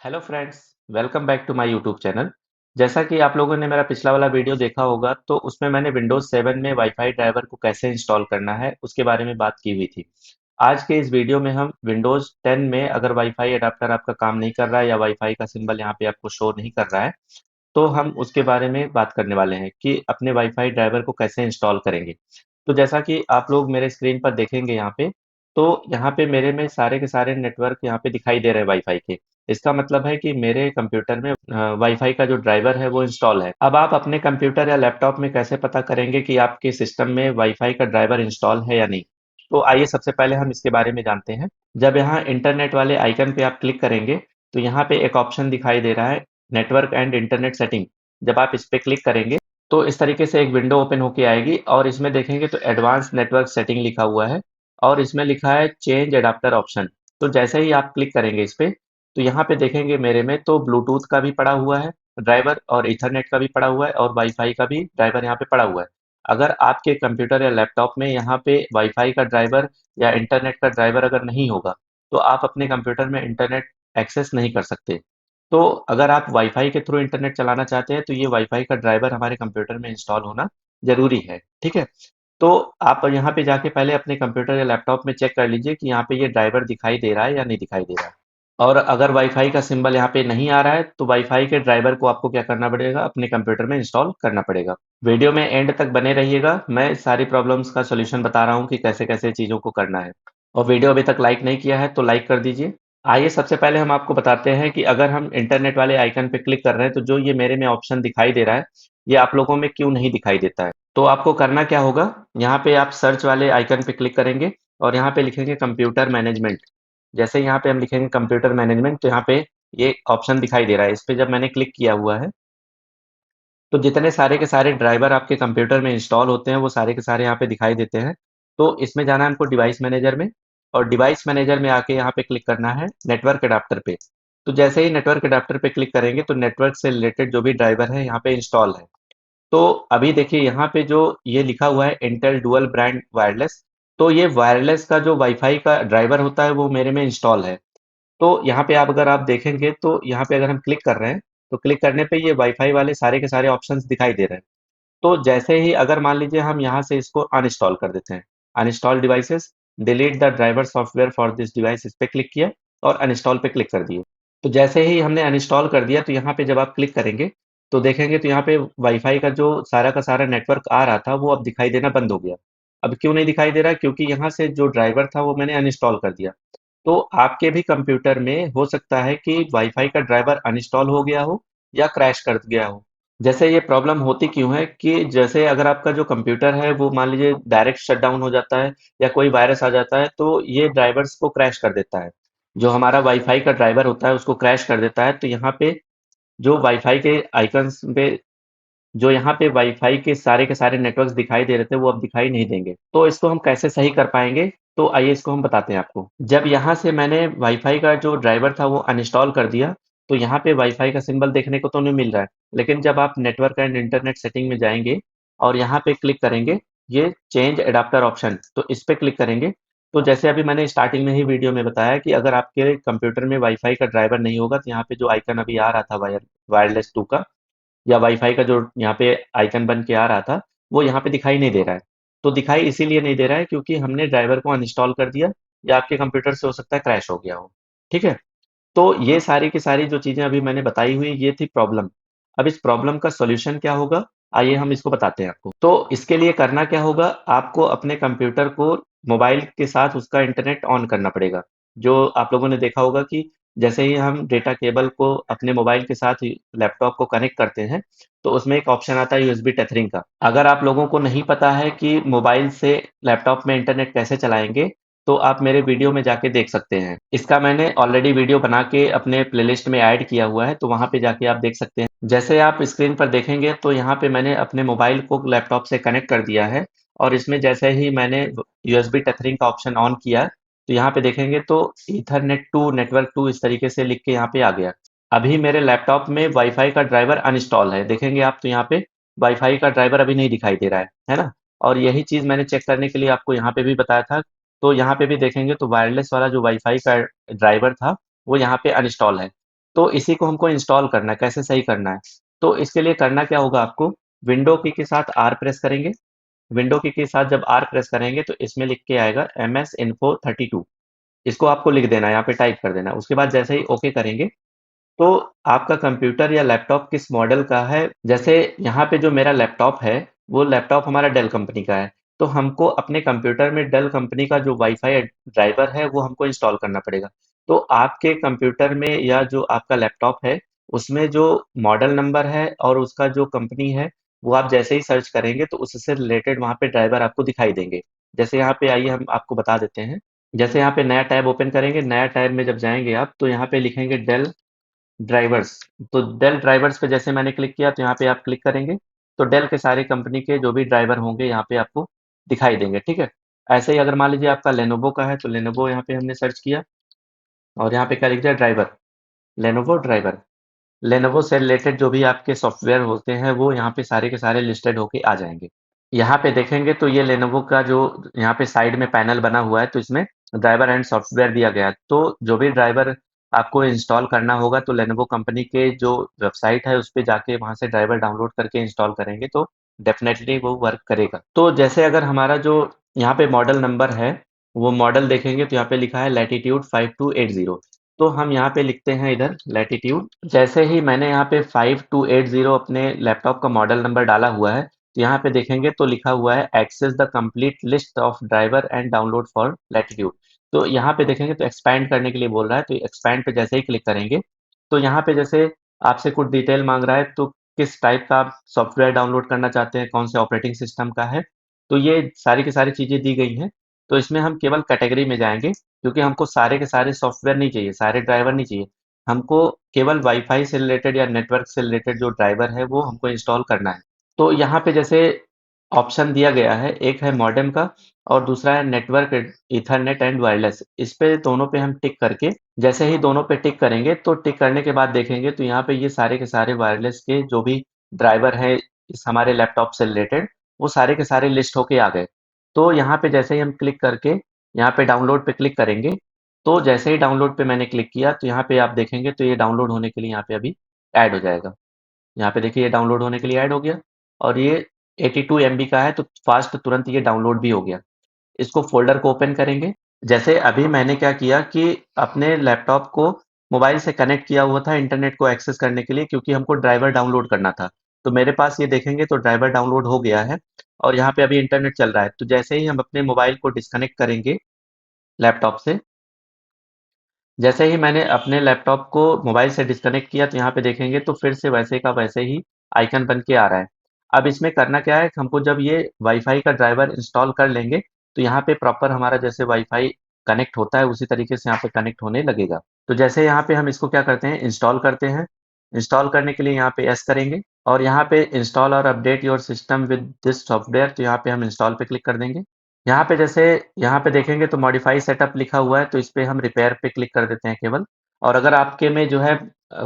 Hello friends, welcome back to my YouTube channel. जैसा कि आप लोगों ने मेरा पिछला वाला वीडियो देखा होगा, तो उसमें मैंने विंडोज़ 7 में वाईफाई ड्राइवर को कैसे इंस्टॉल करना है, उसके बारे में बात की हुई थी। आज के इस वीडियो में हम विंडोज़ 10 में अगर वाईफाई अडाप्टर आपका काम नहीं कर रहा है या वाईफाई का सिंबल यहाँ पे आपको शो नहीं कर रहा है, तो हम उसके बारे में बात करने वाले हैं कि अपने वाईफाई ड्राइवर को कैसे इंस्टॉल करेंगे। तो जैसा कि आप लोग मेरे स्क्रीन पर देखेंगे यहाँ पे, तो यहाँ पे मेरे में सारे के सारे नेटवर्क यहाँ पे दिखाई दे रहे हैं वाईफाई के। इसका मतलब है कि मेरे कंप्यूटर में वाईफाई का जो ड्राइवर है वो इंस्टॉल है। अब आप अपने कंप्यूटर या लैपटॉप में कैसे पता करेंगे कि आपके सिस्टम में वाईफाई का ड्राइवर इंस्टॉल है या नहीं? तो आइए सबसे पहले हम इसके बारे में जानते हैं। जब यहाँ इंटरनेट वाले आइकन पे आप क्लिक करेंगे, तो यहाँ पे एक ऑप्शन दिखाई दे रहा है, नेटवर्क एंड इंटरनेट सेटिंग। जब आप इस पे क्लिक करेंगे, तो इस तरीके से एक विंडो ओपन होके आएगी और इसमें देखेंगे तो एडवांस नेटवर्क सेटिंग लिखा हुआ है और इसमें लिखा है चेंज एडाप्टर ऑप्शन। तो जैसे ही आप क्लिक करेंगे इस पे, तो यहाँ पे देखेंगे मेरे में तो ब्लूटूथ का भी पड़ा हुआ है ड्राइवर और ईथरनेट का भी पड़ा हुआ है और वाईफाई का भी ड्राइवर यहाँ पे पड़ा हुआ है। अगर आपके कंप्यूटर या लैपटॉप में यहाँ पे वाईफाई का ड्राइवर या इंटरनेट का ड्राइवर अगर नहीं होगा, तो आप अपने कंप्यूटर में इंटरनेट एक्सेस नहीं कर सकते। तो अगर आप वाईफाई के थ्रू इंटरनेट चलाना चाहते हैं, तो ये वाईफाई का ड्राइवर हमारे कंप्यूटर में इंस्टॉल होना ज़रूरी है, ठीक है? तो आप यहाँ पे जाके पहले अपने कंप्यूटर या लैपटॉप में चेक कर लीजिए कि यहाँ पे ये ड्राइवर दिखाई दे रहा है या नहीं दिखाई दे रहा है। और अगर वाईफाई का सिंबल यहाँ पे नहीं आ रहा है, तो वाईफाई के ड्राइवर को आपको क्या करना पड़ेगा? अपने कंप्यूटर में इंस्टॉल करना पड़ेगा। वीडियो में एंड तक बने रहिएगा, मैं सारी प्रॉब्लम्स का सॉल्यूशन बता रहा हूँ कि कैसे-कैसे चीज़ों को करना है। और वीडियो अभी तक लाइक नहीं किया है, तो लाइक कर दीजिए। आइए सबसे पहले हम आपको बताते हैं कि अगर हम इंटरनेट वाले आइकन पे क्लिक कर रहे हैं, तो जो ये मेरे में ऑप्शन दिखाई दे रहा है, ये आप लोगों में क्यों नहीं दिखाई देता है? तो आपको करना क्या होगा, यहाँ पे आप सर्च वाले आइकन पे क्लिक करेंगे और यहाँ पे लिखेंगे कंप्यूटर मैनेजमेंट। जैसे यहाँ पे हम लिखेंगे कंप्यूटर मैनेजमेंट, तो यहाँ पे ये ऑप्शन दिखाई दे रहा है। इस पे जब मैंने क्लिक किया हुआ है, तो जितने सारे के सारे ड्राइवर आपके कंप्यूटर में इंस्टॉल होते हैं, वो सारे के सारे यहाँ पे दिखाई देते हैं। तो इसमें जाना है हमको डिवाइस मैनेजर में और डिवाइस मैनेजर में आके यहाँ पे क्लिक करना है नेटवर्क अडाप्टर पे। तो जैसे ही नेटवर्क अडाप्टर पे क्लिक करेंगे, तो नेटवर्क से रिलेटेड जो भी ड्राइवर है यहाँ पे इंस्टॉल है। तो अभी देखिए यहाँ पे जो ये लिखा हुआ है इंटेल डुअल ब्रांड वायरलेस, तो ये वायरलेस का जो वाईफाई का ड्राइवर होता है वो मेरे में इंस्टॉल है। तो यहाँ पे आप अगर आप देखेंगे तो यहाँ पे अगर हम क्लिक कर रहे हैं, तो क्लिक करने पे ये वाईफाई वाले सारे के सारे ऑप्शंस दिखाई दे रहे हैं। तो जैसे ही अगर मान लीजिए हम यहाँ से इसको अनइंस्टॉल कर देते हैं, uninstall devices, delete the driver software for this device, इस पे क्लिक किया और अनइंस्टॉल पे क्लिक कर दिए। तो जैसे ही हमने अनइंस्टॉल कर दिया, तो यहाँ पे जब आप क्लिक करेंगे, तो देखेंगे तो यहाँ पे वाईफाई का जो सारा का सारा नेटवर्क आ रहा था, वो अब दिखाई देना बंद हो गया। अब क्यों नहीं दिखाई दे रहा? क्योंकि यहाँ से जो ड्राइवर था, वो मैंने अनइंस्टॉल कर दिया। तो आपके भी कंप्यूटर में हो सकता है कि वाईफाई का ड्राइवर अनइंस्टॉल हो गया हो या क्रैश कर गया हो। जैसे ये प्रॉब्लम होती क्यों है कि जैसे अगर आपका जो कंप्यूटर है वो मान लीजिए डायरेक्ट शटडाउन हो जाता है या कोई वायरस आ जाता है, तो ये ड्राइवर्स को क्रैश कर देता है। जो हमारा वाईफाई का ड्राइवर होता है उसको क्रैश कर देता है। तो यहाँ पे जो वाईफाई के आइकन्स पे जो यहाँ पे वाईफाई के सारे नेटवर्क्स दिखाई दे रहे थे, वो अब दिखाई नहीं देंगे। तो इसको हम कैसे सही कर पाएँगे? तो आइए इसको हम बताते हैं आपको। जब यहाँ से मैंने वाईफाई का जो ड्राइवर था वो अनइंस्टॉल कर दिया, तो यहाँ पे वाईफाई का सिंबल देखने को तो नहीं मिल रहा है। लेकिन जब आप नेटवर्क एंड इंटरनेट सेटिंग में जाएँगे और यहाँ पे क्लिक करेंगे, ये चेंज एडाप्टर ऑप्शन, तो इस पे क्लिक करेंगे। तो जैसे अभी मैंने स्टार्टिंग में ही वीडियो में बताया कि अगर आपके कंप्यूटर में वाईफाई का ड्राइवर नहीं होगा, तो यहाँ पे जो आइकन अभी आ रहा था वायरलेस 2 का, या वाईफ़ाई का जो यहाँ पे आइकन बन के आ रहा था, वो यहाँ पे दिखाई नहीं दे रहा है। तो दिखाई इसीलिए नहीं दे रहा है क्योंकि हमने ड्राइवर को अनइंस्टॉल कर दिया या आपके कंप्यूटर से हो सकता है क्रैश हो गया हो। ठीक है? तो ये सारी की सारी जो चीज़ें अभी मैंने बताई हुई, ये थी प्रॉब्लम। अब इस प्रॉब्लम का सॉल्यूशन क्या होगा? आइए हम इसको बताते हैं आपको। तो इसके लिए करना क्या होगा? आपको अपने कंप्यूटर को मोबाइल के साथ उसका इंटरनेट ऑन करना पड़ेगा। जो आप लोगों ने देखा होगा कि जैसे ही हम डेटा केबल को अपने मोबाइल के साथ ही लैपटॉप को कनेक्ट करते हैं, तो उसमें एक ऑप्शन आता है यूएसबी टेथरिंग का। अगर आप लोगों को नहीं पता है कि मोबाइल से लैपटॉप में इंटरनेट कैसे चलाएँगे, तो आप मेरे वीडियो में जाके देख सकते हैं। इसका मैंने ऑलरेडी वीडियो बना के अपने प्लेलिस्ट में ऐड किया हुआ है, तो वहाँ पे जाके आप देख सकते हैं। जैसे आप स्क्रीन पर देखेंगे तो यहाँ पे मैंने अपने मोबाइल को लैपटॉप से कनेक्ट कर दिया है और इसमें जैसे ही मैंने यूएसबी टेथरिंग का ऑप्शन ऑन किया, तो यहाँ पे देखेंगे तो ईथरनेट 2 नेटवर्क 2 इस तरीके से लिख के यहाँ पे आ गया। अभी मेरे लैपटॉप में वाईफ़ाई का ड्राइवर अनइंस्टॉल है। देखेंगे आप तो यहाँ पे वाईफ़ाई का ड्राइवर अभी नहीं दिखाई दे रहा है ना? और यही चीज़ मैंने चेक करने के लिए आपको यहाँ पे भी बताया था। तो यहाँ पे भी देखेंगे तो वायरलेस वाला जो वाईफ़ाई का ड्राइवर था, वो यहाँ पे अनइंस्टॉल है। तो इसी को हमको इंस्टॉल करना है, कैसे सही करना है? तो इसके लिए करना क्या होगा आपको, विंडो की के साथ आर प्रेस करेंगे। विंडो की के साथ जब आर प्रेस करेंगे तो इसमें लिख के आएगा MS Info 32। इसको आपको लिख देना है, यहाँ पे टाइप कर देना है। उसके बाद जैसे ही ओके करेंगे तो आपका कंप्यूटर या लैपटॉप किस मॉडल का है। जैसे यहाँ पे जो मेरा लैपटॉप है, वो लैपटॉप हमारा डेल कंपनी का है। तो हमको अपने कंप्यूटर में डेल कंपनी का जो वाईफाई ड्राइवर है वो हमको इंस्टॉल करना पड़ेगा। तो आपके कंप्यूटर में या जो आपका लैपटॉप है, उसमें जो मॉडल नंबर है और उसका जो कंपनी है, वो आप जैसे ही सर्च करेंगे तो उससे रिलेटेड वहाँ पे ड्राइवर आपको दिखाई देंगे। जैसे यहाँ पे आइए हम आपको बता देते हैं। जैसे यहाँ पे नया टैब ओपन करेंगे, नया टैब में जब जाएंगे आप तो यहाँ पे लिखेंगे डेल ड्राइवर्स। तो डेल ड्राइवर्स पे जैसे मैंने क्लिक किया तो यहाँ पे आप क्लिक करेंगे तो डेल के सारे कंपनी के जो भी ड्राइवर होंगे यहाँ पे आपको दिखाई देंगे, ठीक है। ऐसे ही अगर मान लीजिए आपका लेनोवो का है तो लेनोवो यहाँ पे हमने सर्च किया और यहाँ पे क्या लिख दिया, ड्राइवर, लेनोवो ड्राइवर। लेनोवो से रिलेटेड जो भी आपके सॉफ्टवेयर होते हैं वो यहाँ पे सारे के सारे लिस्टेड होके आ जाएंगे। यहाँ पे देखेंगे तो ये लेनोवो का जो यहाँ पे साइड में पैनल बना हुआ है तो इसमें ड्राइवर एंड सॉफ्टवेयर दिया गया है। तो जो भी ड्राइवर आपको इंस्टॉल करना होगा तो लेनोवो कंपनी के जो वेबसाइट है उस पे जाके वहाँ से ड्राइवर डाउनलोड करके इंस्टॉल करेंगे तो डेफिनेटली वो वर्क करेगा। तो जैसे अगर हमारा जो यहाँ पे मॉडल नंबर है, वो मॉडल देखेंगे तो यहाँ पे लिखा है लैटिट्यूड 5280। तो हम यहाँ पे लिखते हैं इधर लैटिट्यूड। जैसे ही मैंने यहाँ पे 5280 अपने लैपटॉप का मॉडल नंबर डाला हुआ है तो यहाँ पे देखेंगे तो लिखा हुआ है access the complete list of driver and download for Latitude. तो यहाँ पे देखेंगे तो एक्सपैंड करने के लिए बोल रहा है, तो एक्सपैंड पे जैसे ही क्लिक करेंगे तो यहाँ पे जैसे आपसे कुछ डिटेल मांग रहा है, तो किस टाइप का आप सॉफ्टवेयर डाउनलोड करना चाहते हैं, कौन से ऑपरेटिंग सिस्टम का है, तो ये सारी की सारी चीज़ें दी गई हैं। तो इसमें हम केवल कैटेगरी में जाएंगे क्योंकि हमको सारे के सारे सॉफ्टवेयर नहीं चाहिए, सारे ड्राइवर नहीं चाहिए। हमको केवल वाईफाई से रिलेटेड या नेटवर्क से रिलेटेड जो ड्राइवर है वो हमको इंस्टॉल करना है। तो यहाँ पे जैसे ऑप्शन दिया गया है, एक है मॉडेम का और दूसरा है नेटवर्क ईथरनेट एंड वायरलेस। इस पे दोनों पे हम टिक करके, जैसे ही दोनों पे टिक करेंगे तो टिक करने के बाद देखेंगे तो यहाँ पे ये सारे के सारे वायरलेस के जो भी ड्राइवर है इस हमारे लैपटॉप से रिलेटेड, वो सारे के सारे लिस्ट होके आ गए। तो यहाँ पे जैसे ही हम क्लिक करके यहाँ पे डाउनलोड पे क्लिक करेंगे, तो जैसे ही डाउनलोड पे मैंने क्लिक किया तो यहाँ पे आप देखेंगे तो ये डाउनलोड होने के लिए यहाँ पे अभी ऐड हो जाएगा। यहाँ पे देखिए ये डाउनलोड होने के लिए ऐड हो गया और ये 82 MB का है तो फास्ट तुरंत ये डाउनलोड भी हो गया। इसको फ़ोल्डर को ओपन करेंगे। जैसे अभी मैंने क्या किया कि अपने लैपटॉप को मोबाइल से कनेक्ट किया हुआ था इंटरनेट को एक्सेस करने के लिए, क्योंकि हमको ड्राइवर डाउनलोड करना था। तो मेरे पास ये देखेंगे तो ड्राइवर डाउनलोड हो गया है और यहाँ पे अभी इंटरनेट चल रहा है। तो जैसे ही हम अपने मोबाइल को डिस्कनेक्ट करेंगे लैपटॉप से, जैसे ही मैंने अपने लैपटॉप को मोबाइल से डिस्कनेक्ट किया तो यहाँ पे देखेंगे तो फिर से वैसे का वैसे ही आइकन बन के आ रहा है। अब इसमें करना क्या है, हमको जब ये वाईफाई का ड्राइवर इंस्टॉल कर लेंगे तो यहाँ पे प्रॉपर हमारा जैसे वाईफाई कनेक्ट होता है उसी तरीके से यहाँ पे कनेक्ट होने लगेगा। तो जैसे यहाँ पे हम इसको क्या करते हैं, इंस्टॉल करते हैं। इंस्टॉल करने के लिए यहाँ पे यस करेंगे और यहाँ पे इंस्टॉल और update your system with this software, तो यहाँ पे हम इंस्टॉल पे क्लिक कर देंगे। यहाँ पे जैसे यहाँ पे देखेंगे तो मॉडिफाई सेटअप लिखा हुआ है तो इस पे हम रिपेयर पे क्लिक कर देते हैं केवल। और अगर आपके में जो है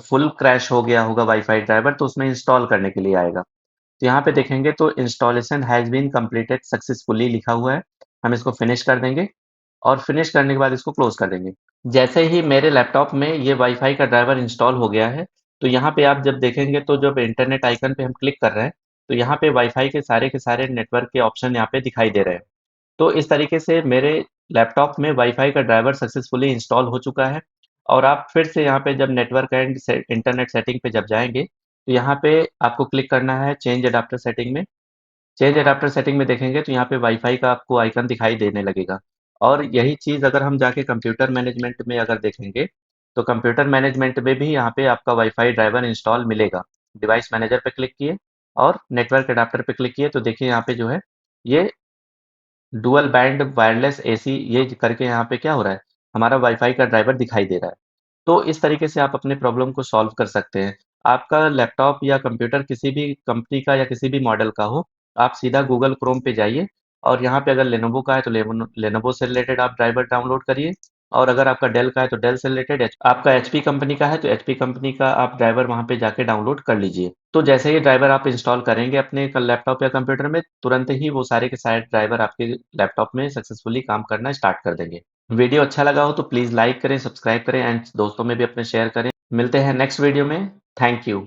फुल क्रैश हो गया होगा वाईफाई ड्राइवर तो उसमें इंस्टॉल करने के लिए आएगा। तो यहाँ पे देखेंगे तो installation has been completed successfully लिखा हुआ है। हम इसको फिनिश कर देंगे और फिनिश करने के बाद इसको क्लोज कर देंगे। जैसे ही मेरे लैपटॉप में ये वाईफाई का ड्राइवर इंस्टॉल हो गया है तो यहाँ पे आप जब देखेंगे तो जब इंटरनेट आइकन पे हम क्लिक कर रहे हैं तो यहाँ पे वाईफाई के सारे नेटवर्क के ऑप्शन यहाँ पे दिखाई दे रहे हैं। तो इस तरीके से मेरे लैपटॉप में वाईफाई का ड्राइवर सक्सेसफुली इंस्टॉल हो चुका है। और आप फिर से यहाँ पे जब नेटवर्क एंड इंटरनेट सेटिंग पे जब जाएंगे तो यहाँ पे आपको क्लिक करना है चेंज अडाप्टर सेटिंग में। चेंज अडाप्टर सेटिंग में देखेंगे तो यहाँ पे वाईफाई का आपको आइकन दिखाई देने लगेगा। और यही चीज़ अगर हम जाके कंप्यूटर मैनेजमेंट में अगर देखेंगे तो कंप्यूटर मैनेजमेंट में भी यहाँ पे आपका वाईफाई ड्राइवर इंस्टॉल मिलेगा। डिवाइस मैनेजर पे क्लिक किए और नेटवर्क अडाप्टर पे क्लिक किए तो देखिए यहाँ पे जो है ये डुअल बैंड वायरलेस एसी ये करके यहाँ पे क्या हो रहा है, हमारा वाईफाई का ड्राइवर दिखाई दे रहा है। तो इस तरीके से आप अपने प्रॉब्लम को सॉल्व कर सकते हैं। आपका लैपटॉप या कंप्यूटर किसी भी कंपनी का या किसी भी मॉडल का हो, आप सीधा गूगल क्रोम पे जाइए और यहाँ पे अगर लेनोवो का है तो लेनोवो से रिलेटेड आप ड्राइवर डाउनलोड करिए। और अगर आपका डेल का है तो डेल से रिलेटेड, आपका एचपी कंपनी का है तो एचपी कंपनी का आप ड्राइवर वहाँ पे जाके डाउनलोड कर लीजिए। तो जैसे ही ड्राइवर आप इंस्टॉल करेंगे अपने लैपटॉप या कंप्यूटर में, तुरंत ही वो सारे के सारे ड्राइवर आपके लैपटॉप में सक्सेसफुली काम करना स्टार्ट कर देंगे। वीडियो अच्छा लगा हो तो प्लीज़ लाइक करें, सब्सक्राइब करें एंड दोस्तों में भी अपने शेयर करें। मिलते हैं नेक्स्ट वीडियो में। Thank you.